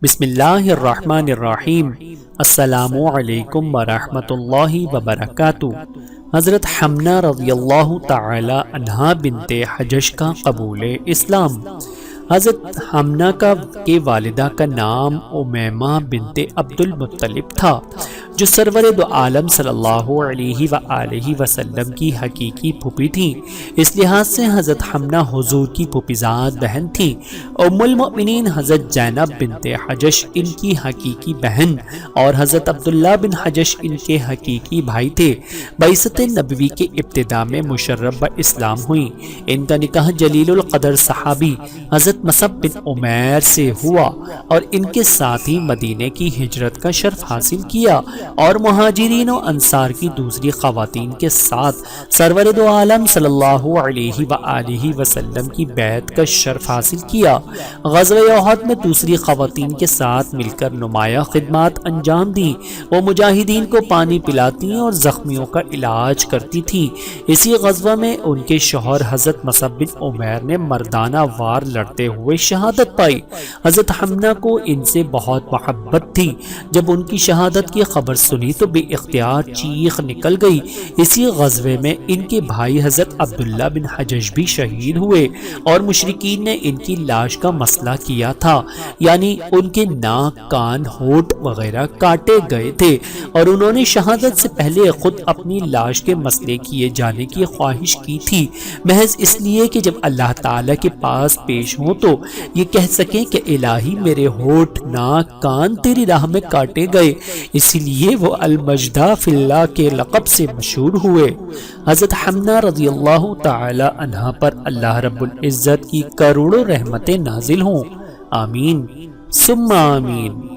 بسم اللہ الرحمن الرحیم۔ السلام علیکم ورحمۃ اللہ وبرکاتہ۔ حضرت حمنہ رضی اللہ تعالی عنہا بنت حجش کا قبول اسلام۔ حضرت حمنہ کے والدہ کا نام امیمہ بنت عبد المطلب تھا، جو سرور دو عالم صلی اللہ علیہ وآلہ وسلم کی حقیقی پھوپھی تھیں۔ اس لحاظ سے حضرت حمنہ حضور کی پھوپھیزاد بہن تھیں۔ ام المؤمنین حضرت زینب بنت حجش ان کی حقیقی بہن اور حضرت عبداللہ بن حجش ان کے حقیقی بھائی تھے۔ بعثت نبوی کے ابتداء میں مشرف اسلام ہوئی۔ ان کا نکاح جلیل القدر صحابی حضرت مصعب بن عمیر سے ہوا اور ان کے ساتھ ہی مدینے کی ہجرت کا شرف حاصل کیا اور مہاجرین و انصار کی دوسری خواتین کے ساتھ سرور دو عالم صلی اللہ علیہ وآلہ وسلم کی بیعت کا شرف حاصل کیا۔ غزوہ احد میں دوسری خواتین کے ساتھ مل کر نمایاں خدمات انجام دیں۔ وہ مجاہدین کو پانی پلاتی اور زخمیوں کا علاج کرتی تھیں۔ اسی غزوہ میں ان کے شوہر حضرت مصعب بن عمیر نے مردانہ وار لڑتے ہوئے شہادت پائی۔ حضرت حمنہ کو ان سے بہت محبت تھی۔ جب ان کی شہادت کی خبر سنی تو بے اختیار چیخ نکل گئی۔ اسی غزوے میں ان کے بھائی حضرت عبداللہ بن حجش بھی شہید ہوئے اور مشرکین نے ان کی لاش کا مسئلہ کیا تھا، یعنی ان کے ناک، کان، ہونٹ وغیرہ کاٹے گئے تھے، اور انہوں نے شہادت سے پہلے خود اپنی لاش کے مسئلے کیے جانے کی خواہش کی تھی، محض اس لیے کہ جب اللہ تعالیٰ کے پاس پیش ہوں تو یہ کہہ سکیں کہ الہی میرے ہونٹ، ناک، کان تیری راہ میں کاٹے گئے۔ اسی لیے وہ المجدہ فی اللہ کے لقب سے مشہور ہوئے۔ حضرت حمنہ رضی اللہ تعالی عنہا پر اللہ رب العزت کی کروڑوں رحمتیں نازل ہوں، آمین ثم آمین۔